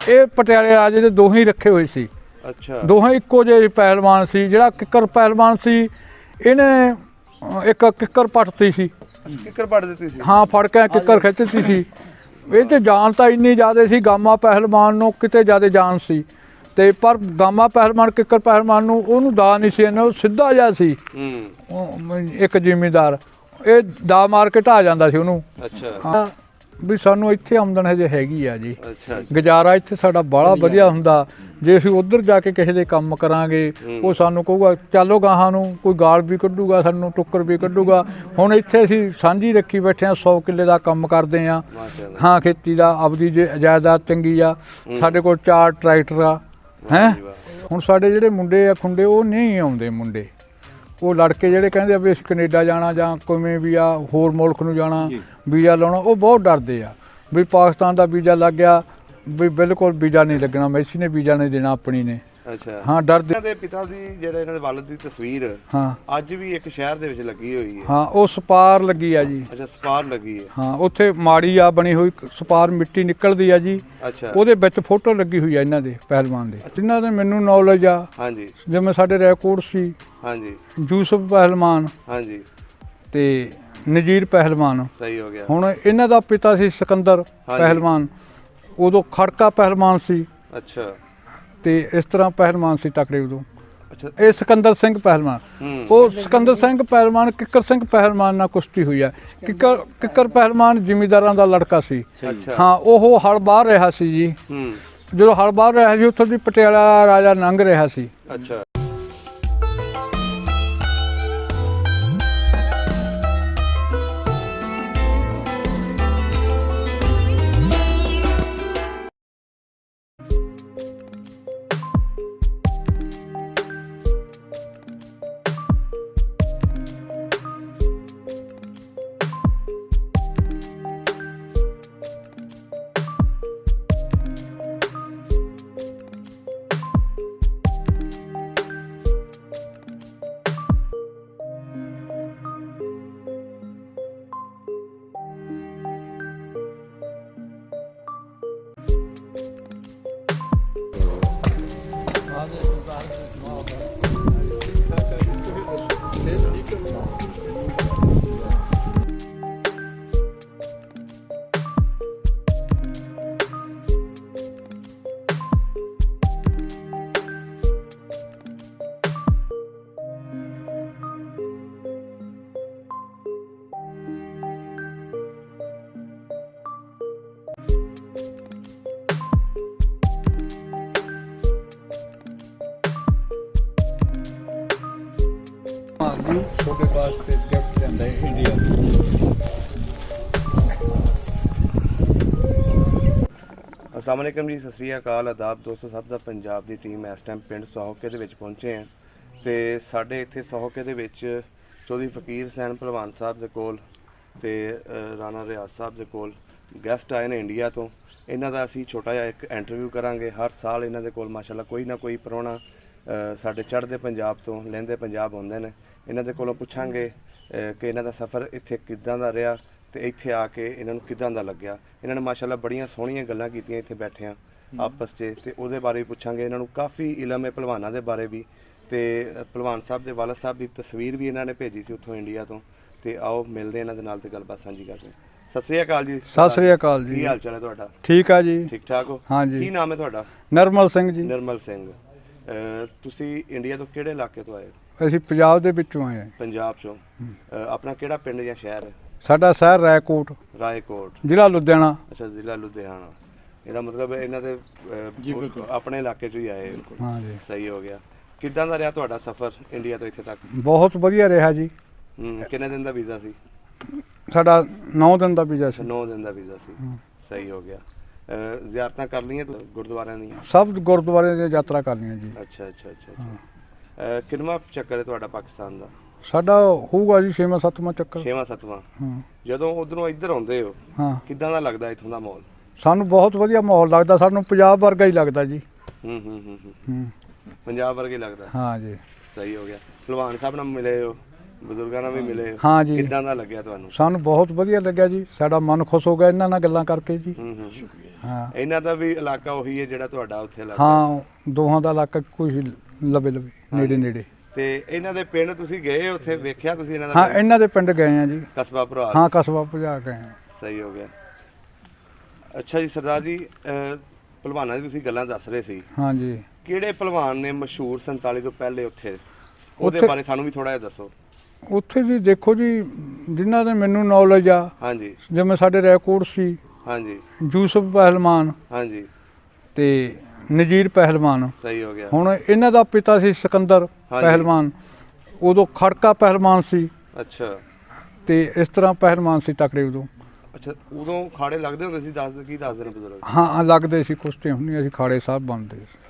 ਇਹ ਪਟਿਆਲੇ ਰਾਜੇ ਦੇ ਦੋਹੇ ਹੀ ਰੱਖੇ ਹੋਏ ਸੀ। ਅੱਛਾ, ਦੋਹੇ ਇੱਕੋ ਜਿਹੇ ਪਹਿਲਵਾਨ ਸੀ। ਜਿਹੜਾ ਕਿੱਕਰ ਪਹਿਲਵਾਨ ਸੀ ਇਹਨੇ ਇੱਕ ਕਿੱਕਰ ਪੱਟਤੀ ਸੀ। ਕਿੱਕਰ ਪੱਟ ਦਿੱਤੀ ਸੀ। ਹਾਂ, ਫੜ ਕੇ ਕਿੱਕਰ ਖਿੱਚਤੀ ਸੀ। ਇਹ 'ਚ ਜਾਨ ਤਾਂ ਇੰਨੀ ਜ਼ਿਆਦਾ ਸੀ, ਗਾਮਾ ਪਹਿਲਵਾਨ ਨੂੰ ਕਿਤੇ ਜ਼ਿਆਦਾ ਜਾਨ ਸੀ। ਤੇ ਪਰ ਗਾਮਾ ਪਹਿਲਵਾਨ ਕਿੱਕਰ ਪਹਿਲਵਾਨ ਨੂੰ ਉਹਨੂੰ ਦਾ ਨਹੀਂ ਸੀ ਇਹਨੇ, ਉਹ ਸਿੱਧਾ ਜਿਹਾ ਸੀ। ਇੱਕ ਜ਼ਿਮੀਂਦਾਰ ਇਹ ਦਾ ਮਾਰ ਕੇ ਢਾਹ ਜਾਂਦਾ ਸੀ ਉਹਨੂੰ। ਅੱਛਾ, ਵੀ ਸਾਨੂੰ ਇੱਥੇ ਆਮਦਨ ਹਜੇ ਹੈਗੀ ਆ ਜੀ। ਅੱਛਾ, ਗੁਜ਼ਾਰਾ ਇੱਥੇ ਸਾਡਾ ਬਾਹਲਾ ਵਧੀਆ ਹੁੰਦਾ। ਜੇ ਅਸੀਂ ਉੱਧਰ ਜਾ ਕੇ ਕਿਸੇ ਦੇ ਕੰਮ ਕਰਾਂਗੇ ਉਹ ਸਾਨੂੰ ਕਹੂਗਾ ਚੱਲੋ ਗਾਹਾਂ ਨੂੰ, ਕੋਈ ਗਾਲ ਵੀ ਕੱਢੂਗਾ, ਸਾਨੂੰ ਟੁੱਕਰ ਵੀ ਕੱਢੂਗਾ। ਹੁਣ ਇੱਥੇ ਅਸੀਂ ਸਾਂਝੀ ਰੱਖੀ ਬੈਠੇ ਹਾਂ, 100 ਕਿੱਲੇ ਦਾ ਕੰਮ ਕਰਦੇ ਹਾਂ। ਹਾਂ, ਖੇਤੀ ਦਾ ਆਪਦੀ ਜਾਇਦਾਦ ਚੰਗੀ ਆ। ਸਾਡੇ ਕੋਲ 4 ਟਰੈਕਟਰ ਆ ਹੈਂ। ਹੁਣ ਸਾਡੇ ਜਿਹੜੇ ਮੁੰਡੇ ਆ ਖੁੰਡੇ ਉਹ ਨਹੀਂ ਆਉਂਦੇ ਮੁੰਡੇ, ਉਹ ਲੜਕੇ ਜਿਹੜੇ ਕਹਿੰਦੇ ਆ ਵੀ ਅਸੀਂ ਕੈਨੇਡਾ ਜਾਣਾ ਜਾਂ ਕਿਵੇਂ ਵੀ ਆ ਹੋਰ ਮੁਲਕ ਨੂੰ ਜਾਣਾ ਵੀਜ਼ਾ ਲਾਉਣਾ, ਉਹ ਬਹੁਤ ਡਰਦੇ ਆ ਵੀ ਪਾਕਿਸਤਾਨ ਦਾ ਵੀਜ਼ਾ ਲੱਗ ਗਿਆ ਵੀ ਬਿਲਕੁਲ ਵੀਜ਼ਾ ਨਹੀਂ ਲੱਗਣਾ, ਮੈਸੀ ਨੇ ਵੀਜ਼ਾ ਨਹੀਂ ਦੇਣਾ ਆਪਣੀ ਨੇ। ਅੱਛਾ, ਹਾਂ, ਡਰਦੇ। ਇਹਨਾਂ ਦੇ ਪਿਤਾ ਦੀ ਜਿਹੜੇ ਇਹਨਾਂ ਦੇ ਵੱਲ ਦੀ ਤਸਵੀਰ ਹਾਂ ਅੱਜ ਵੀ ਇੱਕ ਸ਼ਹਿਰ ਦੇ ਵਿੱਚ ਲੱਗੀ ਹੋਈ ਹੈ। ਹਾਂ, ਉਹ ਸਪਾਰ ਲੱਗੀ ਆ ਜੀ। ਅੱਛਾ, ਸਪਾਰ ਲੱਗੀ ਹੈ। ਹਾਂ, ਉੱਥੇ ਮਾੜੀ ਆ ਬਣੀ ਹੋਈ ਸਪਾਰ, ਮਿੱਟੀ ਨਿਕਲਦੀ ਆ ਜੀ। ਅੱਛਾ, ਉਹਦੇ ਵਿੱਚ ਫੋਟੋ ਲੱਗੀ ਹੋਈ ਆ ਇਹਨਾਂ ਦੇ ਪਹਿਲਵਾਨ ਦੇ, ਜਿਨ੍ਹਾਂ ਦੇ ਮੈਨੂੰ ਨੌਲੇਜ ਆ। ਹਾਂਜੀ, ਜਿਵੇਂ ਸਾਡੇ ਰੈਕੋਰਡ ਸੀ ਹਾਂਜੀ, ਯੂਸਫ ਪਹਿਲਵਾਨ ਹਾਂਜੀ, ਤੇ ਨਜ਼ੀਰ ਪਹਿਲਵਾਨ। ਸਹੀ ਹੋ ਗਿਆ। ਹੁਣ ਇਹਨਾਂ ਦਾ ਪਿਤਾ ਸੀ ਸਿਕੰਦਰ ਪਹਿਲਵਾਨ, ਉਦੋਂ ਖੜਕਾ ਪਹਿਲਵਾਨ ਸੀ। ਅੱਛਾ, ਤੇ ਇਸ ਤਰ੍ਹਾਂ ਪਹਿਲਵਾਨ ਸੀ ਤਕੜੇ ਉਦੋਂ। ਅੱਛਾ, ਇਹ ਸਿਕੰਦਰ ਸਿੰਘ ਪਹਿਲਵਾਨ, ਉਹ ਸਿਕੰਦਰ ਸਿੰਘ ਪਹਿਲਵਾਨ ਕਿੱਕਰ ਸਿੰਘ ਪਹਿਲਵਾਨ ਨਾਲ ਕੁਸ਼ਤੀ ਹੋਈ ਆ। ਕਿੱਕਰ ਪਹਿਲਵਾਨ ਜ਼ਿਮੀਂਦਾਰਾਂ ਦਾ ਲੜਕਾ ਸੀ। ਹਾਂ, ਉਹ ਹਲ ਬਾਹਰ ਰਿਹਾ ਸੀ ਜੀ। ਜਦੋਂ ਹਲ ਬਾਹਰ ਰਿਹਾ ਸੀ ਉੱਥੋਂ ਦੀ ਪਟਿਆਲਾ ਰਾਜਾ ਲੰਘ ਰਿਹਾ ਸੀ। ਅੱਛਾ, ਤੁਹਾਡੇ ਵਾਸਤੇ ਗਿਫਟ ਜਾਂਦਾ ਹੈ ਇੰਡੀਆ। अस्सलाम वालेकुम जी, सत श्री अकाल, आदाब दोस्तों। सब ਦਾ ਪੰਜਾਬ ਦੀ ਟੀਮ ਇਸ ਟਾਈਮ ਪਿੰਡ ਸਹੋਕੇ ਦੇ ਵਿੱਚ ਪਹੁੰਚੇ ਹਾਂ ਤੇ ਸਾਡੇ ਇੱਥੇ ਸਹੋਕੇ ਦੇ ਵਿੱਚ ਚੌਧਰੀ ਫਕੀਰ ਸੈਨ ਭਲਵਾਨ ਸਾਹਿਬ ਦੇ ਕੋਲ ਤੇ ਰਾਣਾ ਰਿਆਜ਼ ਸਾਹਿਬ ਦੇ ਕੋਲ ਗੈਸਟ ਆਏ ਨੇ ਇੰਡੀਆ ਤੋਂ। ਇਹਨਾਂ ਦਾ ਅਸੀਂ ਛੋਟਾ ਜਿਹਾ ਇੱਕ ਇੰਟਰਵਿਊ ਕਰਾਂਗੇ। ਹਰ ਸਾਲ ਇਹਨਾਂ ਦੇ ਕੋਲ ਮਾਸ਼ਾਅੱਲਾ ਕੋਈ ਨਾ ਕੋਈ ਪ੍ਰਾਹੁਣਾ ਸਾਡੇ ਚੜ੍ਹਦੇ ਪੰਜਾਬ ਤੋਂ ਲਹਿੰਦੇ ਪੰਜਾਬ ਆਉਂਦੇ ਨੇ। ਇਹਨਾਂ ਦੇ ਕੋਲੋਂ ਪੁੱਛਾਂਗੇ ਕਿ ਇਹਨਾਂ ਦਾ ਸਫ਼ਰ ਇੱਥੇ ਕਿੱਦਾਂ ਦਾ ਰਿਹਾ ਤੇ ਇੱਥੇ ਆ ਕੇ ਇਹਨਾਂ ਨੂੰ ਕਿੱਦਾਂ ਦਾ ਲੱਗਿਆ। ਇਹਨਾਂ ਨੇ ਮਾਸ਼ਾਅੱਲਾ ਬੜੀਆਂ ਸੋਹਣੀਆਂ ਗੱਲਾਂ ਕੀਤੀਆਂ ਇੱਥੇ ਬੈਠਿਆਂ ਆਪਸ 'ਚ, ਤੇ ਉਹਦੇ ਬਾਰੇ ਵੀ ਪੁੱਛਾਂਗੇ। ਇਹਨਾਂ ਨੂੰ ਕਾਫੀ ਇਲਮ ਹੈ ਭਲਵਾਨਾਂ ਦੇ ਬਾਰੇ ਵੀ, ਤੇ ਭਲਵਾਨ ਸਾਹਿਬ ਦੇ ਵਾਲਦ ਸਾਹਿਬ ਦੀ ਤਸਵੀਰ ਵੀ ਇਹਨਾਂ ਨੇ ਭੇਜੀ ਸੀ ਉੱਥੋਂ ਇੰਡੀਆ ਤੋਂ। ਤੇ ਆਓ ਮਿਲਦੇ ਇਹਨਾਂ ਦੇ ਨਾਲ ਤੇ ਗੱਲਬਾਤ ਸਾਂਝੀ ਕਰਦੇ। ਸਤਿ ਸ੍ਰੀ ਅਕਾਲ ਜੀ। ਸਤਿ ਸ੍ਰੀ ਅਕਾਲ ਜੀ। ਕੀ ਹਾਲ ਚਾਲ ਹੈ ਤੁਹਾਡਾ? ਠੀਕ ਆ ਜੀ। ਠੀਕ ਠਾਕ ਹੋ? ਹਾਂ ਜੀ। ਕੀ ਨਾਮ ਹੈ ਤੁਹਾਡਾ? ਨਰਮਲ ਸਿੰਘ ਜੀ। ਨਰਮਲ ਸਿੰਘ। ਤੁਸੀਂ ਇੰਡੀਆ ਤੋਂ ਕਿਹੜੇ ਇਲਾਕੇ ਤੋਂ ਆਏ? ਅਸੀਂ ਪੰਜਾਬ ਦੇ ਵਿੱਚੋਂ ਆਏ ਹਾਂ। ਪੰਜਾਬ ਚੋਂ। ਆਪਣਾ ਕਿਹੜਾ ਪਿੰਡ ਜਾਂ ਸ਼ਹਿਰ ਹੈ? ਸਾਡਾ ਸ਼ਹਿਰ ਰਾਏਕੋਟ, ਰਾਏਕੋਟ, ਜ਼ਿਲ੍ਹਾ ਲੁਧਿਆਣਾ। ਅੱਛਾ, ਜ਼ਿਲ੍ਹਾ ਲੁਧਿਆਣਾ। ਇਹਦਾ ਮਤਲਬ ਇਹਨਾਂ ਦੇ ਆਪਣੇ ਇਲਾਕੇ 'ਚੋਂ ਹੀ ਆਏ। ਹਾਂ ਜੀ। ਸਹੀ ਹੋ ਗਿਆ। ਕਿੱਦਾਂ ਦਾ ਰਿਹਾ ਤੁਹਾਡਾ ਸਫ਼ਰ ਇੰਡੀਆ ਤੋਂ ਇੱਥੇ ਤੱਕ? ਬਹੁਤ ਵਧੀਆ ਰਿਹਾ ਜੀ। ਕਿੰਨੇ ਦਿਨ ਦਾ ਵੀਜ਼ਾ ਸੀ? ਸਾਡਾ 9 ਦਿਨ ਦਾ ਵੀਜ਼ਾ ਸੀ। 9 ਦਿਨ ਦਾ ਵੀਜ਼ਾ ਸੀ। ਸਹੀ ਹੋ ਗਿਆ। ਜ਼ਿਆਰਤਾਂ ਕਰ ਲਈਆਂ ਗੁਰਦੁਆਰਿਆਂ ਦੀਆਂ? ਸਭ ਗੁਰਦੁਆਰਿਆਂ ਦੀ ਯਾਤਰਾ ਕਰ ਲਈਆਂ ਜੀ। ਅੱਛਾ ਅੱਛਾ ਅੱਛਾ। ਕਿੰਨਵਾਂ ਚੱਕਰ ਹੈ ਤੁਹਾਡਾ ਪਾਕਿਸਤਾਨ ਦਾ? ਸਾਡਾ ਹੋਊਗਾ ਜੀ 6ਵਾਂ 7ਵਾਂ ਚੱਕਰ। 6ਵਾਂ 7ਵਾਂ। ਹਾਂ। ਜਦੋਂ ਉਧਰੋਂ ਇੱਧਰ ਆਉਂਦੇ ਹੋ ਹਾਂ, ਕਿੱਦਾਂ ਦਾ ਲੱਗਦਾ ਇੱਥੋਂ ਦਾ ਮਾਹੌਲ? ਸਾਨੂੰ ਬਹੁਤ ਵਧੀਆ ਮਾਹੌਲ ਲੱਗਦਾ। ਸਾਨੂੰ ਪੰਜਾਬ ਵਰਗਾ ਹੀ ਲੱਗਦਾ ਜੀ। ਪੰਜਾਬ ਵਰਗਾ ਹੀ ਲੱਗਦਾ। ਹਾਂ ਜੀ। ਸਹੀ ਹੋ ਗਿਆ। ਭਲਵਾਨ ਸਾਹਿਬ ਨਾਲ ਮਿਲੇ ਹੋ, ਬਜ਼ੁਰਗਾਂ ਨਾਲ ਵੀ ਮਿਲੇ ਹੋ? ਹਾਂ ਜੀ। ਕਿੱਦਾਂ ਦਾ ਲੱਗਿਆ ਤੁਹਾਨੂੰ? ਸਾਨੂੰ ਬਹੁਤ ਵਧੀਆ ਲੱਗਿਆ ਜੀ। ਸਾਡਾ ਮਨ ਖੁਸ਼ ਹੋ ਗਿਆ ਇਹਨਾਂ ਨਾਲ ਗੱਲਾਂ ਕਰਕੇ ਜੀ। ਹਾਂ ਇਹਨਾਂ ਦਾ ਵੀ ਇਲਾਕਾ ਉਹੀ ਹੈ ਜਿਹੜਾ ਤੁਹਾਡਾ ਉੱਥੇ ਇਲਾਕਾ? ਹਾਂ, ਦੋਹਾਂ ਦਾ ਇਲਾਕਾ ਕੋਈ ਲਵੇ ਲਵੇ ਨੇੜੇ ਨੇੜੇ। ਤੇ ਇਹਨਾਂ ਦੇ ਪਿੰਡ ਤੁਸੀਂ ਗਏ ਉੱਥੇ, ਵੇਖਿਆ ਤੁਸੀਂ ਇਹਨਾਂ ਦਾ? ਹਾਂ, ਇਹਨਾਂ ਦੇ ਪਿੰਡ ਗਏ ਆ ਜੀ। ਕਸਬਾ ਭਰਾ? ਹਾਂ, ਕਸਬਾ ਭਜਾ ਗਏ ਆ। ਸਹੀ ਹੋ ਗਿਆ। ਅੱਛਾ ਜੀ ਸਰਦਾਰ ਜੀ, ਭਲਵਾਨਾਂ ਦੀ ਤੁਸੀਂ ਗੱਲਾਂ ਦੱਸ ਰਹੇ ਸੀ। ਹਾਂਜੀ। ਕਿਹੜੇ ਭਲਵਾਨ ਨੇ ਮਸ਼ਹੂਰ 47 ਤੋਂ ਪਹਿਲੇ ਉੱਥੇ, ਉਹਦੇ ਬਾਰੇ ਸਾਨੂੰ ਵੀ ਥੋੜਾ ਜਿਹਾ ਦੱਸੋ। ਉੱਥੇ ਜੀ ਦੇਖੋ ਜੀ, ਜਿਨ੍ਹਾਂ ਦੇ ਮੈਨੂੰ ਨੌਲੇਜ ਆ, ਹਾਂਜੀ, ਜਿਵੇਂ ਸਾਡੇ ਰੈਕੋਰਡ ਸੀ, ਹਾਂਜੀ, ਯੂਸਫ ਪਹਿਲਵਾਨ, ਹਾਂਜੀ, ਤੇ ਨਜੀਰ ਪਹਿਲਵਾਨ। ਸਹੀ ਹੋ ਗਿਆ। ਹੁਣ ਇਹਨਾਂ ਦਾ ਪਿਤਾ ਸੀ ਸਿਕੰਦਰ ਪਹਿਲਵਾਨ, ਉਦੋਂ ਖੜਕਾ ਪਹਿਲਵਾਨ ਸੀ। ਅੱਛਾ। ਤੇ ਇਸ ਤਰ੍ਹਾਂ ਪਹਿਲਵਾਨ ਸੀ ਤਕੜੇ ਉਦੋਂ। ਅੱਛਾ, ਉਦੋਂ ਖਾੜੇ ਲੱਗਦੇ ਹੁੰਦੇ ਸੀ? ਦੱਸਦੇ ਨੇ ਬਜ਼ੁਰਗ? ਹਾਂ, ਲੱਗਦੇ ਸੀ, ਕੁਸ਼ਤੀਆਂ ਹੁੰਦੀਆਂ ਸੀ, ਖਾੜੇ ਸਾਹਿਬ ਬਣਦੇ ਸੀ।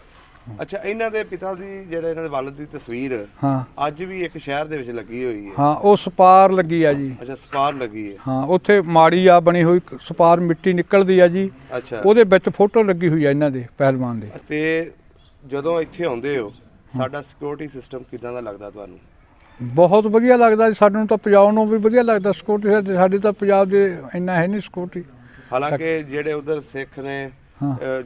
ਅੱਛਾ, ਇਹਨਾਂ ਦੇ ਪਿਤਾ ਦੀ ਜਿਹੜੇ ਇਹਨਾਂ ਦੇ ਵਾਲਦ ਦੀ ਤਸਵੀਰ ਹਾਂ ਅੱਜ ਵੀ ਇੱਕ ਸ਼ਹਿਰ ਦੇ ਵਿੱਚ ਲੱਗੀ ਹੋਈ ਹੈ? ਹਾਂ, ਉਹ ਸਪਾਰ ਲੱਗੀ ਆ ਜੀ। ਅੱਛਾ, ਸਪਾਰ ਲੱਗੀ ਹੈ। ਹਾਂ, ਉੱਥੇ ਮਾੜੀ ਆ ਬਣੀ ਹੋਈ ਸਪਾਰ, ਮਿੱਟੀ ਨਿਕਲਦੀ ਆ ਜੀ। ਅੱਛਾ। ਉਹਦੇ ਵਿੱਚ ਫੋਟੋ ਲੱਗੀ ਹੋਈ ਆ ਇਹਨਾਂ ਦੇ ਪਹਿਲਵਾਨ ਦੇ। ਤੇ ਜਦੋਂ ਇੱਥੇ ਆਉਂਦੇ ਹੋ, ਸਾਡਾ ਸਿਕਿਉਰਿਟੀ ਸਿਸਟਮ ਕਿਦਾਂ ਦਾ ਲੱਗਦਾ ਤੁਹਾਨੂੰ? ਬਹੁਤ ਵਧੀਆ ਲੱਗਦਾ ਜੀ, ਸਾਨੂੰ ਤਾਂ ਪੰਜਾਬ ਨੂੰ ਵੀ ਵਧੀਆ ਲੱਗਦਾ ਸਿਕਿਉਰਿਟੀ। ਸਾਡੀ ਤਾਂ ਪੰਜਾਬ ਦੇ ਇੰਨਾ ਹੈ ਨਹੀਂ ਸਿਕਿਉਰਿਟੀ। ਹਾਲਾਂਕਿ ਜਿਹੜੇ ਉਧਰ ਸਿੱਖ ਨੇ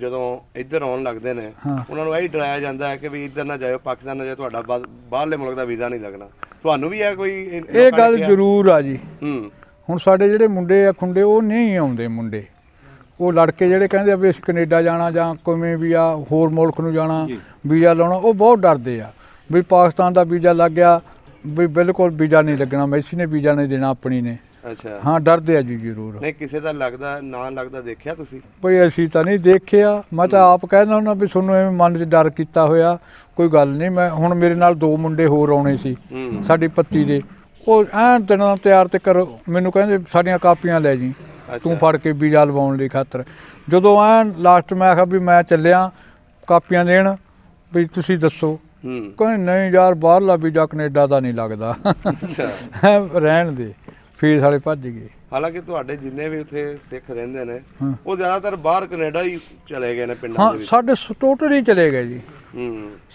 ਜਦੋਂ ਇੱਧਰ ਆਉਣ ਲੱਗਦੇ ਨੇ, ਉਹਨਾਂ ਨੂੰ ਇਹੀ ਡਰਾਇਆ ਜਾਂਦਾ ਹੈ ਕਿ ਵੀ ਇੱਧਰ ਨਾ ਜਾਇਓ, ਪਾਕਿਸਤਾਨ ਨਾ ਜਾਇਓ, ਤੁਹਾਡਾ ਬਾਹਰਲੇ ਮੁਲਕ ਦਾ ਵੀਜ਼ਾ ਨਹੀਂ ਲੱਗਣਾ। ਤੁਹਾਨੂੰ ਵੀ ਇਹ ਕੋਈ ਇਹ ਗੱਲ ਜ਼ਰੂਰ ਆ ਜੀ। ਹੁਣ ਸਾਡੇ ਜਿਹੜੇ ਮੁੰਡੇ ਆ ਖੁੰਡੇ, ਉਹ ਨਹੀਂ ਆਉਂਦੇ ਮੁੰਡੇ। ਉਹ ਲੜਕੇ ਜਿਹੜੇ ਕਹਿੰਦੇ ਆ ਵੀ ਅਸੀਂ ਕੈਨੇਡਾ ਜਾਣਾ ਜਾਂ ਕਿਵੇਂ ਵੀ ਆ ਹੋਰ ਮੁਲਕ ਨੂੰ ਜਾਣਾ, ਵੀਜ਼ਾ ਲਾਉਣਾ, ਉਹ ਬਹੁਤ ਡਰਦੇ ਆ ਵੀ ਪਾਕਿਸਤਾਨ ਦਾ ਵੀਜ਼ਾ ਲੱਗ ਗਿਆ ਵੀ ਬਿਲਕੁਲ ਵੀਜ਼ਾ ਨਹੀਂ ਲੱਗਣਾ, ਮੈਸੀ ਨੇ ਵੀਜ਼ਾ ਨਹੀਂ ਦੇਣਾ ਆਪਣੀ ਨੇ। ਅੱਛਾ। ਹਾਂ, ਡਰਦੇ ਆ ਜੀ ਜ਼ਰੂਰ। ਨਹੀਂ, ਕਿਸੇ ਦਾ ਲੱਗਦਾ ਨਾ ਲੱਗਦਾ ਦੇਖਿਆ ਤੁਸੀਂ? ਭਈ ਅਸੀਂ ਤਾਂ ਨਹੀਂ ਦੇਖਿਆ। ਮੈਂ ਤਾਂ ਆਪ ਕਹਿੰਦਾ ਹੁੰਦਾ ਵੀ ਤੁਹਾਨੂੰ ਐਵੇਂ ਮਨ 'ਚ ਡਰ ਕੀਤਾ ਹੋਇਆ, ਕੋਈ ਗੱਲ ਨਹੀਂ। ਮੈਂ ਹੁਣ ਮੇਰੇ ਨਾਲ 2 ਮੁੰਡੇ ਹੋਰ ਆਉਣੇ ਸੀ ਸਾਡੀ ਪੱਤੀ ਦੇ, ਉਹ ਐਨ ਦਿਨਾਂ ਤਿਆਰ ਤੇ ਕਰ ਮੈਨੂੰ ਕਹਿੰਦੇ ਸਾਡੀਆਂ ਕਾਪੀਆਂ ਲੈ ਜੀ ਤੂੰ ਫੜ ਕੇ ਵੀਜ਼ਾ ਲਵਾਉਣ ਲਈ ਖਾਤਰ। ਜਦੋਂ ਐਨ ਲਾਸਟ ਮੈਂ ਆਖਿਆ ਵੀ ਮੈਂ ਚੱਲਿਆ ਕਾਪੀਆਂ ਦੇਣ ਵੀ ਤੁਸੀਂ ਦੱਸੋ, ਕਹਿੰਦੇ ਨਹੀਂ ਯਾਰ ਬਾਹਰਲਾ ਵੀਜ਼ਾ ਕੈਨੇਡਾ ਦਾ ਨਹੀਂ ਲੱਗਦਾ। ਰਹਿਣ ਦੇ, ਫੇਰ ਸਾਲੇ ਭੱਜ ਗਏ। ਹਾਲਾਂਕਿ ਤੁਹਾਡੇ ਜਿੰਨੇ ਵੀ ਉੱਥੇ ਸਿੱਖ ਰਹਿੰਦੇ ਨੇ ਉਹ ਜ਼ਿਆਦਾਤਰ ਬਾਹਰ ਕੈਨੇਡਾ ਹੀ ਚਲੇ ਗਏ ਨੇ ਪਿੰਡਾਂ ਦੇ ਵਿੱਚ? ਸਾਡੇ ਟੋਟਲ ਹੀ ਚਲੇ ਗਏ ਜੀ।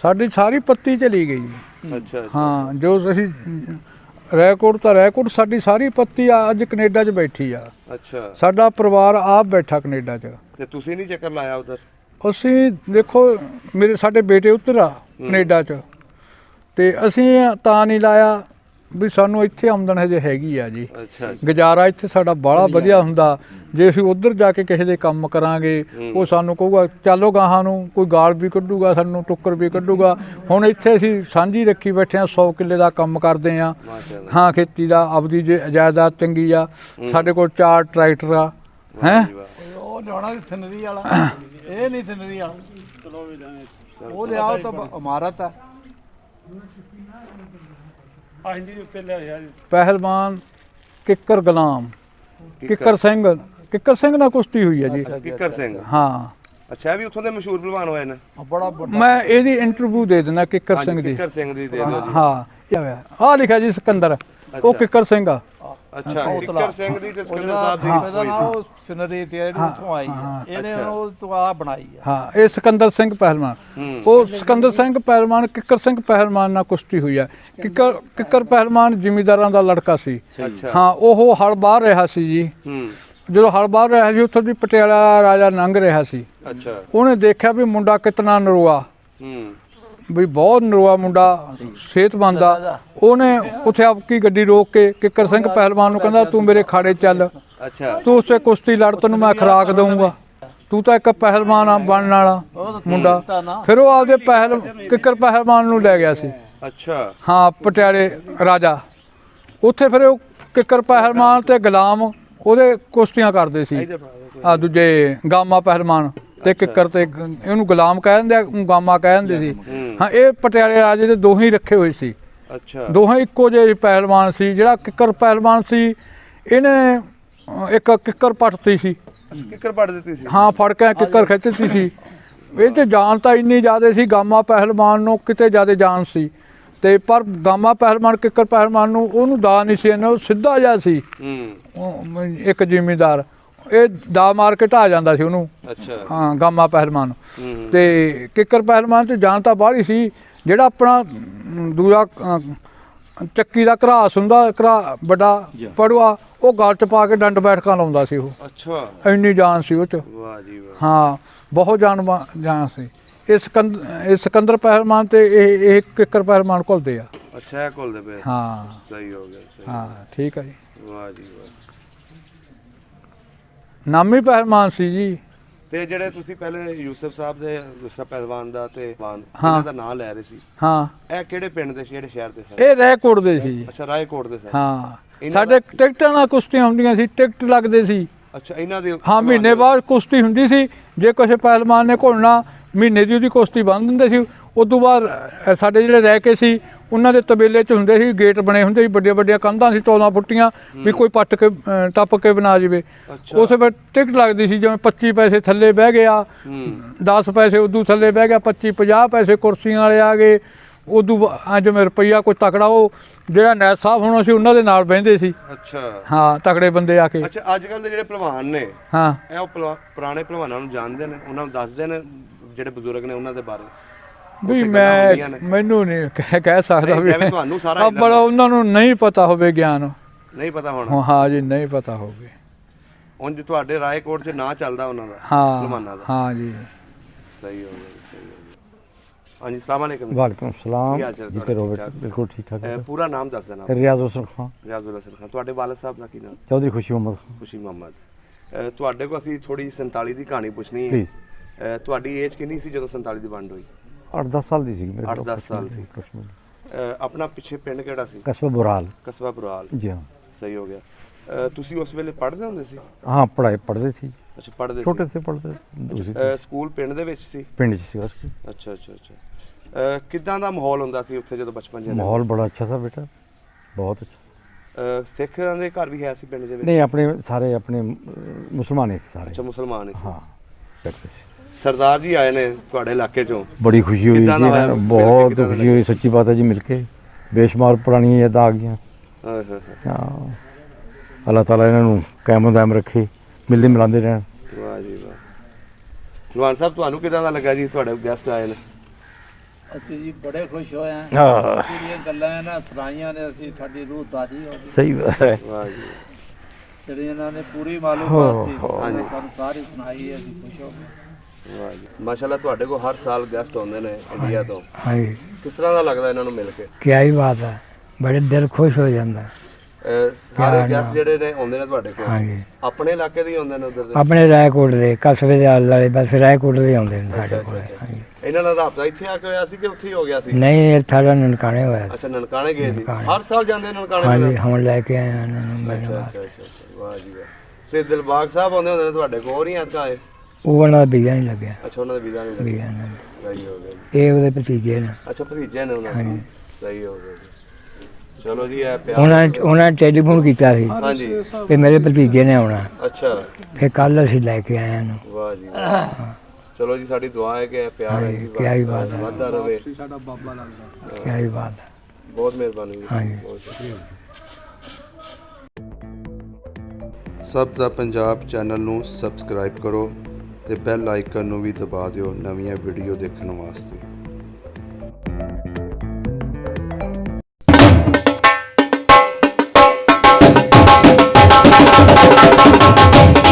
ਸਾਡੀ ਸਾਰੀ ਪੱਤੀ ਚਲੀ ਗਈ ਜੀ। ਅੱਛਾ। ਹਾਂ, ਜੋ ਅਸੀਂ ਰੈਕੋਰਡ ਤਾਂ ਰੈਕੋਰਡ, ਸਾਡੀ ਸਾਰੀ ਪੱਤੀ ਆ ਅੱਜ ਕੈਨੇਡਾ 'ਚ ਬੈਠੀ ਆ। ਅੱਛਾ। ਸਾਡਾ ਪਰਿਵਾਰ ਆਪ ਬੈਠਾ ਕੈਨੇਡਾ 'ਚ। ਤੇ ਤੁਸੀਂ ਨਹੀਂ ਚੱਕਰ ਲਾਇਆ ਉਧਰ? ਅਸੀਂ ਦੇਖੋ, ਸਾਡੇ ਬੇਟੇ ਉੱਧਰ ਆ ਕੈਨੇਡਾ 'ਚ, ਤੇ ਅਸੀਂ ਤਾਂ ਨਹੀਂ ਲਾਇਆ ਵੀ ਸਾਨੂੰ ਇੱਥੇ ਆਮਦਨ ਹਜੇ ਹੈਗੀ ਆ ਜੀ। ਅੱਛਾ। ਗੁਜ਼ਾਰਾ ਇੱਥੇ ਸਾਡਾ ਬਾਹਲਾ ਵਧੀਆ ਹੁੰਦਾ। ਜੇ ਅਸੀਂ ਉੱਧਰ ਜਾ ਕੇ ਕਿਸੇ ਦੇ ਕੰਮ ਕਰਾਂਗੇ, ਉਹ ਸਾਨੂੰ ਕਹੂਗਾ ਚੱਲੋ ਗਾਹਾਂ ਨੂੰ, ਕੋਈ ਗਾਲ ਵੀ ਕੱਢੂਗਾ, ਸਾਨੂੰ ਟੁੱਕਰ ਵੀ ਕੱਢੂਗਾ। ਹੁਣ ਇੱਥੇ ਅਸੀਂ ਸਾਂਝੀ ਰੱਖੀ ਬੈਠੇ ਆ, 100 ਕਿੱਲੇ ਦਾ ਕੰਮ ਕਰਦੇ ਆ। ਹਾਂ, ਖੇਤੀ ਦਾ ਆਪਦੀ ਜਾਇਦਾਦ ਚੰਗੀ ਆ। ਸਾਡੇ ਕੋਲ 4 ਟਰੈਕਟਰ ਆ। ਹੈ ਉਹ ਲਿਆਉਣਾ ਸਿਨਰੀ ਵਾਲਾ, ਇਹ ਨਹੀਂ ਸਿਨਰੀ ਵਾਲਾ, ਉਹ ਲਿਆਓ ਤਾਂ ਇਮਾਰਤ ਆ। ਪਹਿਲਵਾਨ ਕਿੱਕਰ ਗੁਲਾਮ, ਕਿੱਕਰ ਸਿੰਘ ਨਾਲ ਕੁਸ਼ਤੀ ਹੋਈ ਹੈ ਜੀ। ਕਿੱਕਰ ਸਿੰਘ? ਹਾਂ। ਅੱਛਾ, ਇਹ ਵੀ ਉੱਥੋਂ ਦੇ ਮਸ਼ਹੂਰ ਪਹਿਲਵਾਨ ਹੋਏ ਨੇ? ਬੜਾ ਮੈਂ ਇਹਦੀ ਇੰਟਰਵਿਊ ਦੇ ਦਿੰਦਾ ਕਿੱਕਰ ਸਿੰਘ ਦੀ। ਕਿੱਕਰ ਸਿੰਘ ਦੀ ਦੇ ਦਿਓ ਜੀ। ਹਾਂ, ਆਹ ਲਿਖਿਆ ਜੀ ਸਿਕੰਦਰ, ਉਹ ਕਿੱਕਰ ਸਿੰਘ ਆ। ਅੱਛਾ, ਕਿੱਕਰ ਸਿੰਘ ਦੀ ਤੇ ਸਿਕੰਦਰ ਸਾਹਿਬ ਦੀ ਇਹਦਾ ਨਾਮ ਉਹ ਸਿਨਰੀ ਤੇ ਉੱਥੋਂ ਆਈ ਹੈ, ਇਹਨੇ ਉਹ ਤੋਂ ਆ ਬਣਾਈ ਹੈ। ਹਾਂ, ਇਹ ਸਿਕੰਦਰ ਸਿੰਘ ਪਹਿਲਵਾਨ। ਉਹ ਸਿਕੰਦਰ ਸਿੰਘ ਪਹਿਲਵਾਨ ਕਿੱਕਰ ਸਿੰਘ ਪਹਿਲਵਾਨ ਨਾਲ ਕੁਸ਼ਤੀ ਹੋਈ ਹੈ। ਕਿੱਕਰ ਪਹਿਲਵਾਨ ਜ਼ਿਮੀਂਦਾਰਾਂ ਦਾ ਲੜਕਾ ਸੀ। ਹਾਂ, ਉਹ ਹਲ ਬਾਹਰ ਰਿਹਾ ਸੀ ਜੀ। ਜਦੋਂ ਹਲ ਬਾਹਰ ਰਿਹਾ ਸੀ, ਉੱਥੋਂ ਦੀ ਪਟਿਆਲਾ ਰਾਜਾ ਲੰਘ ਰਿਹਾ ਸੀ। ਅੱਛਾ। ਉਹਨੇ ਦੇਖਿਆ ਵੀ ਮੁੰਡਾ ਕਿਤਨਾ ਨਰੋਆ, ਵੀ ਬਹੁਤ ਨਰੋਆ ਮੁੰਡਾ, ਸਿਹਤਮੰਦ ਆ। ਉਹਨੇ ਉੱਥੇ ਆਪਕੀ ਗੱਡੀ ਰੋਕ ਕੇ ਕਿੱਕਰ ਸਿੰਘ ਪਹਿਲਵਾਨ ਨੂੰ ਕਹਿੰਦਾ ਤੂੰ ਮੇਰੇ ਖਾੜੇ ਚੱਲ, ਤੂੰ ਉਸੇ ਕੁਸ਼ਤੀ ਲੜ, ਤੈਨੂੰ ਮੈਂ ਖੁਰਾਕ ਦਊਂਗਾ, ਤੂੰ ਤਾਂ ਇੱਕ ਪਹਿਲਵਾਨ ਆ ਬਣਨ ਵਾਲਾ ਮੁੰਡਾ। ਫਿਰ ਉਹ ਆਪਦੇ ਕਿੱਕਰ ਪਹਿਲਵਾਨ ਨੂੰ ਲੈ ਗਿਆ ਸੀ। ਅੱਛਾ। ਹਾਂ, ਪਟਿਆਲੇ ਰਾਜਾ। ਉੱਥੇ ਫਿਰ ਉਹ ਕਿੱਕਰ ਪਹਿਲਵਾਨ ਤੇ ਗੁਲਾਮ ਉਹਦੇ ਕੁਸ਼ਤੀਆਂ ਕਰਦੇ ਸੀ। ਆ ਦੂਜੇ ਗਾਮਾ ਪਹਿਲਵਾਨ ਤੇ ਕਿੱਕਰ ਤੇ ਇਹਨੂੰ ਗੁਲਾਮ ਕਹਿ ਦਿੰਦੇ, ਗਾਮਾ ਕਹਿ ਦਿੰਦੇ ਸੀ। ਹਾਂ, ਇਹ ਪਟਿਆਲੇ ਰਾਜੇ ਦੇ ਦੋਹੇ ਰੱਖੇ ਹੋਏ ਸੀ। ਅੱਛਾ। ਦੋਹੇ ਇੱਕੋ ਜਿਹੇ ਪਹਿਲਵਾਨ ਸੀ। ਜਿਹੜਾ ਕਿੱਕਰ ਪਹਿਲਵਾਨ ਸੀ, ਇਹਨੇ ਇੱਕ ਕਿੱਕਰ ਪੱਟਤੀ ਸੀ। ਕਿੱਕਰ ਪੱਟ ਦਿੱਤੀ ਸੀ? ਹਾਂ, ਫੜ ਕੇ ਕਿੱਕਰ ਖਿੱਚਤੀ ਸੀ। ਇਹ ਤੇ ਜਾਨ ਤਾਂ ਇੰਨੀ ਜ਼ਿਆਦਾ ਸੀ, ਗਾਮਾ ਪਹਿਲਵਾਨ ਨੂੰ ਕਿਤੇ ਜ਼ਿਆਦਾ ਜਾਨ ਸੀ। ਤੇ ਪਰ ਗਾਮਾ ਪਹਿਲਵਾਨ ਕਿੱਕਰ ਪਹਿਲਵਾਨ ਨੂੰ ਉਹਨੂੰ ਦਾ ਨਹੀਂ ਸੀ, ਉਹ ਸਿੱਧਾ ਜਿਹਾ ਸੀ। ਇੱਕ ਜ਼ਿਮੀਂਦਾਰ, ਇਹ ਦਾ ਮਾਰ ਕੇ ਢਾ ਜਾਂਦਾ ਸੀ ਉਹਨੂੰ। ਅੱਛਾ। ਹਾਂ, ਗਾਮਾ ਪਹਿਲਵਾਨ। ਤੇ ਕਿੱਕਰ ਪਹਿਲਵਾਨ ਤੇ ਜਾਨ ਤਾਂ ਬਾਹਲੀ ਸੀ। ਜਿਹੜਾ ਆਪਣਾ ਦੂਜਾ ਚੱਕੀ ਦਾ ਘਰਾਸ ਹੁੰਦਾ, ਵੱਡਾ ਪੜੂਆ, ਉਹ ਗਲ 'ਚ ਪਾ ਕੇ ਡੰਡ ਬੈਠਕਾਂ ਲਾਉਂਦਾ ਸੀ ਉਹ, ਅੱਛਾ, ਇੰਨੀ ਜਾਨ ਸੀ ਉਹ 'ਚ। ਵਾਹ ਜੀ ਵਾਹ। ਹਾਂ ਬਹੁਤ ਜਾਨ ਸੀ। ਇਹ ਸਿਕੰਦਰ ਪਹਿਲਵਾਨ ਤੇ ਇਹ ਕਿੱਕਰ ਪਹਿਲਵਾਨ ਘੁਲਦੇ ਆ। ਅੱਛਾ, ਇਹ ਘੁਲਦੇ ਪਏ। ਹਾਂ ਸਹੀ ਹੋ ਗਿਆ, ਸਹੀ। ਹਾਂ ਠੀਕ ਹੈ ਜੀ। ਵਾਹ ਜੀ ਵਾਹ। ਨਾਮੀ ਪਹਿਲਵਾਨ ਸੀ ਜੀ। ਤੇ ਜਿਹੜੇ ਤੁਸੀਂ ਪਹਿਲੇ ਯੂਸਫ ਸਾਹਿਬ ਦੇ ਯੂਸਫ ਪਹਿਲਵਾਨ ਦਾ ਤੇ ਇਹਨਾਂ ਦਾ ਨਾਂ ਲੈ ਰਹੇ ਸੀ, ਹਾਂ ਇਹ ਕਿਹੜੇ ਪਿੰਡ ਦੇ ਸੀ, ਕਿਹੜੇ ਸ਼ਹਿਰ ਦੇ ਸਨ? ਇਹ ਰਾਏਕੋਟ ਦੇ ਸੀ ਜੀ। ਅੱਛਾ, ਰਾਏਕੋਟ ਦੇ ਸਨ। ਹਾਂ ਸਾਡੇ ਟਿਕਟਾਂ ਨਾਲ ਕੁਸ਼ਤੀਆਂ ਹੁੰਦੀਆਂ ਸੀ, ਟਿਕਟ ਲੱਗਦੇ ਸੀ। ਅੱਛਾ, ਇਹਨਾਂ ਦੇ ਹਾਂ ਮਹੀਨੇ ਬਾਅਦ ਕੁਸ਼ਤੀ ਹੁੰਦੀ ਸੀ। ਜੇ ਕਿਸੇ ਪਹਿਲਵਾਨ ਨੇ ਘੁਲਣਾ ਮਹੀਨੇ ਦੀ ਉਹਦੀ ਕੁਸ਼ਤੀ ਬੰਨ ਦਿੰਦੇ ਸੀ। ਉਸ ਤੋਂ ਬਾਅਦ ਸਾਡੇ ਜਿਹੜੇ ਰਹਿ ਕੇ ਸੀ ਉਹਨਾਂ ਦੇ ਤਬੇਲੇ 'ਚ ਹੁੰਦੇ ਸੀ, ਗੇਟ ਬਣੇ ਹੁੰਦੇ ਸੀ, ਵੱਡੀਆਂ ਵੱਡੀਆਂ ਕੰਧਾਂ ਸੀ 14 ਫੁੱਟੀਆਂ, ਵੀ ਕੋਈ ਪੱਟ ਕੇ ਟੱਪ ਕੇ ਬਣਾ ਜਾਵੇ। ਉਸ ਵੇਲੇ ਟਿਕਟ ਲੱਗਦੀ ਸੀ, ਜਿਵੇਂ 25 ਪੈਸੇ ਥੱਲੇ ਬਹਿ ਗਿਆ, 10 ਪੈਸੇ ਉਦੋਂ ਥੱਲੇ ਬਹਿ ਗਿਆ, 25-50 ਪੈਸੇ ਕੁਰਸੀਆਂ ਵਾਲੇ ਆ ਗਏ। ਉਦੋਂ ਜਿਵੇਂ ਰੁਪਈਆ ਕੋਈ ਤਕੜਾ, ਉਹ ਜਿਹੜਾ ਨੈਟ ਸਾਹਿਬ ਹੋਣਾ ਸੀ ਉਹਨਾਂ ਦੇ ਨਾਲ ਬਹਿੰਦੇ ਸੀ। ਅੱਛਾ ਹਾਂ ਤਕੜੇ ਬੰਦੇ ਆ ਕੇ। ਅੱਛਾ, ਅੱਜ ਕੱਲ ਦੇ ਜਿਹੜੇ ਪਹਿਲਵਾਨ ਨੇ, ਹਾਂ ਇਹ ਉਹ ਪੁਰਾਣੇ ਪਹਿਲਵਾਨਾਂ ਨੂੰ ਜਾਣਦੇ ਨੇ, ਉਹਨਾਂ ਨੂੰ ਦੱਸਦੇ ਨੇ ਜਿਹੜੇ ਬਜ਼ੁਰਗ ਨੇ ਉਹਨਾਂ ਦੇ ਬਾਰੇ? ਵੀ ਮੈਨੂੰ ਨਹੀਂ ਕਹਿ ਸਕਦਾ ਵੀ ਤੁਹਾਨੂੰ ਸਾਰਾ ਬੜਾ ਉਹਨਾਂ ਨੂੰ ਨਹੀਂ ਪਤਾ ਹੋਵੇ, ਗਿਆਨ ਨਹੀਂ ਪਤਾ ਹੋਣਾ। ਹਾਂ ਜੀ ਨਹੀਂ ਪਤਾ ਹੋਵੇ। ਉਂਝ ਤੁਹਾਡੇ ਰਾਏਕੋਟ 'ਚ ਨਾਂ ਚੱਲਦਾ ਉਹਨਾਂ ਦਾ, ਹਾਂ ਪਹਿਲਵਾਨਾਂ ਦਾ। ਹਾਂ ਜੀ ਸਹੀ ਹੋ ਗਿਆ, ਸਹੀ ਹੋ ਗਿਆ। ਹਾਂਜੀ, ਸਲਾਮ ਅਲੈਕਮ। ਵਾਲੇਕੁਮ ਸਲਾਮ। ਕੀ ਹਾਲ ਚਾਲ ਜਿੱਤੇ ਰੋਬਟ ਬਿਲਕੁਲ ਠੀਕ ਠਾਕ ਹੈ। ਪੂਰਾ ਨਾਮ ਦੱਸ ਦੇਣਾ। ਰਿਆਜ਼ ਹੁਸਨ ਖਾਨ। ਰਿਆਜ਼ ਹੁਸਨ ਖਾਨ। ਤੁਹਾਡੇ ਵਾਲਦ ਸਾਹਿਬ ਦਾ ਕੀ ਨਾਮ? ਚੌਧਰੀ ਖੁਸ਼ੀ ਮੁਹੰਮਦ ਖਾਨ। ਖੁਸ਼ੀ ਮੁਹੰਮਦ। ਤੁਹਾਡੇ ਕੋਲ ਅਸੀਂ ਥੋੜੀ 47 ਦੀ ਕਹਾਣੀ ਪੁੱਛਣੀ ਹੈ। ਪਲੀਜ਼। ਤੁਹਾਡੀ ਏਜ ਕਿੰਨੀ ਸੀ ਜਦੋਂ 47 ਦੀ ਵੰਡ ਹੋਈ? 8-10 ਸਾਲ ਦੀ ਸੀ ਮੇਰੇ। 8-10 ਸਾਲ ਸੀ। ਆਪਣਾ ਪਿੱਛੇ ਪਿੰਡ ਕਿਹੜਾ ਸੀ? ਕਸਬਾ ਬੁਰਾਲ। ਕਸਬਾ ਬੁਰਾਲ। ਜੀ ਹਾਂ। ਸਹੀ ਹੋ ਗਿਆ। ਤੁਸੀਂ ਉਸ ਵੇਲੇ ਪੜ੍ਹਦੇ ਹੁੰਦੇ ਸੀ? ਹਾਂ ਪੜ੍ਹਦੇ ਸੀ। ਅੱਛਾ, ਪੜ੍ਹਦੇ ਛੋਟੇ ਸੇ ਪੜ੍ਹਦੇ। ਸਕੂਲ ਪਿੰਡ ਦੇ ਵਿੱਚ ਸੀ? ਪਿੰਡ 'ਚ ਸੀ ਬਸ। ਅੱਛਾ ਅੱਛਾ ਅੱਛਾ। ਕਿੱਦਾਂ ਦਾ ਮਾਹੌਲ ਹੁੰਦਾ ਸੀ ਉੱਥੇ ਜਦੋਂ ਬਚਪਨ 'ਚ? ਮਾਹੌਲ ਬੜਾ ਅੱਛਾ ਸੀ ਬੇਟਾ, ਬਹੁਤ ਅੱਛਾ। ਸਿੱਖਾਂ ਦੇ ਘਰ ਵੀ ਹੈ ਸੀ ਪਿੰਡ ਦੇ ਵਿੱਚ? ਨਹੀਂ, ਆਪਣੇ ਸਾਰੇ ਆਪਣੇ ਮੁਸਲਮਾਨ ਹੀ ਸਾਰੇ। ਅੱਛਾ, ਮੁਸਲਮਾਨ ਸੀ। ਹਾਂ ਸਿੱਖ ਸੀ। ਸਰਦਾਰ ਜੀ ਆਏ ਨੇ ਤੁਹਾਡੇ ਇਲਾਕੇ 'ਚੋਂ, ਬੜੀ ਖੁਸ਼ੀ ਹੋਈ ਜੀ, ਬਹੁਤ ਖੁਸ਼ੀ ਹੋਈ, ਸੱਚੀ ਬਾਤ ਹੈ ਜੀ। ਮਿਲ ਕੇ ਬੇਸ਼ੁਮਾਰ ਪੁਰਾਣੀਆਂ ਯਾਦਾਂ ਆ ਗਈਆਂ। ਹਾਂ, ਅੱਲਾਹ ਤਾਲਾ ਇਹਨਾਂ ਨੂੰ ਕਾਇਮ ਦਾਇਮ ਰੱਖੇ, ਮਿਲਦੇ ਮਿਲਾਉਂਦੇ ਰਹਿਣ। ਵਾਹ ਜੀ ਵਾਹ। ਪਹਿਲਵਾਨ ਸਾਹਿਬ, ਤੁਹਾਨੂੰ ਕਿਦਾਂ ਦਾ ਲੱਗਾ ਜੀ ਤੁਹਾਡੇ ਗੈਸਟ ਆਏ ਨੇ? ਅਸੀਂ ਜੀ ਬੜੇ ਖੁਸ਼ ਹੋਏ ਹਾਂ। ਜਿਹੜੀਆਂ ਗੱਲਾਂ ਇਹਨਾਂ ਸੁਣਾਈਆਂ ਨੇ, ਅਸੀਂ ਸਾਡੀ ਰੂਹ ਤਾਜ਼ੀ ਹੋ ਗਈ। ਸਹੀ ਬਾਤ ਹੈ। ਵਾਹ ਜੀ। ਜਿਹੜੀ ਇਹਨਾਂ ਨੇ ਪੂਰੀ ਮਾਲੂਮਾਤ ਸੀ ਸਾਨੂੰ ਸਾਰੀ ਸੁਣਾਈ ਹੈ, ਅਸੀਂ ਖੁਸ਼ ਹੋ ਗਏ। ਵਾਹ ਜੀ, ਮਾਸ਼ਾਅੱਲਾ। ਤੁਹਾਡੇ ਕੋਲ ਹਰ ਸਾਲ ਗੈਸਟ ਆਉਂਦੇ ਨੇ ਇੰਡੀਆ ਤੋਂ। ਹਾਂਜੀ, ਕਿਸ ਤਰ੍ਹਾਂ ਦਾ ਲੱਗਦਾ ਇਹਨਾਂ ਨੂੰ ਮਿਲ ਕੇ? ਕਿਆ ਹੀ ਬਾਤ ਹੈ, ਬੜੇ ਦਿਲ ਖੁਸ਼ ਹੋ ਜਾਂਦਾ। ਸਾਰੇ ਗੈਸਟ ਜਿਹੜੇ ਨੇ ਆਉਂਦੇ ਨੇ ਤੁਹਾਡੇ ਕੋਲ, ਹਾਂਜੀ, ਆਪਣੇ ਇਲਾਕੇ ਦੇ ਹੀ ਆਉਂਦੇ ਨੇ ਉਧਰ ਦੇ? ਆਪਣੇ ਰਾਏਕੋਟ ਦੇ, ਕਸਬੇ ਦੇ ਆਲੇ ਵਾਲੇ, ਬਸ ਰਾਏਕੋਟ ਦੇ ਆਉਂਦੇ ਨੇ ਸਾਡੇ ਕੋਲ। ਹਾਂਜੀ, ਇਹਨਾਂ ਨਾਲ ਰਾਬਤਾ ਇੱਥੇ ਆ ਕੇ ਹੋਇਆ ਸੀ ਕਿ ਉੱਥੇ ਹੀ ਹੋ ਗਿਆ ਸੀ? ਨਹੀਂ, ਇਹ ਸਾਡਾ ਨਨਕਾਣੇ ਹੋਇਆ। ਅੱਛਾ, ਨਨਕਾਣੇ ਗਏ ਸੀ। ਹਰ ਸਾਲ ਜਾਂਦੇ ਨਨਕਾਣੇ? ਹਾਂਜੀ, ਹੁਣ ਲੈ ਕੇ ਆਏ ਹਾਂ ਇਹਨਾਂ ਨੂੰ। ਅੱਛਾ ਅੱਛਾ ਅੱਛਾ। ਵਾਹ ਜੀ ਵਾਹ। ਤੇ ਦਿਲਬਾਗ ਸਾਹਿਬ ਆਉਂਦੇ ਹੁੰਦੇ ਨੇ ਤੁਹਾਡੇ ਕੋਲ, ਉਹ ਨਹੀਂ ਅੱਜ ਆਏ? ਉਹ ਉਹਨਾਂ ਦਾ ਵੀਜ਼ਾ ਨਹੀਂ ਲੱਗਿਆ। ਅੱਛਾ, ਉਹਨਾਂ ਦਾ ਵੀਜ਼ਾ ਨਹੀਂ ਲੱਗਿਆ। ਵੀਜ਼ਾ ਨਹੀਂ। ਸਹੀ ਹੋ ਗਿਆ ਜੀ। ਇਹ ਉਹਦੇ ਭਤੀਜੇ ਨੇ। ਅੱਛਾ, ਭਤੀਜੇ ਨੇ ਉਹਨਾਂ ਦੇ। ਸਹੀ ਹੋ ਗਿਆ ਜੀ। ਚਲੋ ਜੀ, ਇਹ ਪਿਆਰ। ਉਹਨਾਂ ਨੇ ਟੈਲੀਫੋਨ ਕੀਤਾ ਸੀ ਹਾਂਜੀ ਕਿ ਮੇਰੇ ਭਤੀਜੇ ਨੇ ਆਉਣਾ। ਅੱਛਾ, ਫਿਰ ਕੱਲ ਅਸੀਂ ਲੈ ਕੇ ਆਏ ਇਹਨੂੰ। ਵਾਹ ਜੀ ਵਾਹ। ਚਲੋ ਜੀ, ਸਾਡੀ ਦੁਆ ਹੈ ਕਿ ਇਹ ਪਿਆਰ ਹੈ ਜੀ ਕਿਆ ਹੀ ਬਾਤ ਹੈ, ਵੱਧਦਾ ਰਹੇ। ਸਾਡਾ ਬਾਬਾ ਲੱਗਦਾ। ਕਿਆ ਹੀ ਬਾਤ ਹੈ। ਬਹੁਤ ਮਿਹਰਬਾਨੀ ਜੀ। ਹਾਂਜੀ। ਬਹੁਤ ਸ਼ੁਕਰੀਆ। ਸਭ ਦਾ ਪੰਜਾਬ ਚੈਨਲ ਨੂੰ ਸਬਸਕ੍ਰਾਈਬ ਕਰੋ ਤੇ ਬੈਲ ਆਈਕਨ ਨੂੰ ਵੀ ਦਬਾ ਦਿਓ ਨਵੀਆਂ ਵੀਡੀਓ ਦੇਖਣ ਵਾਸਤੇ।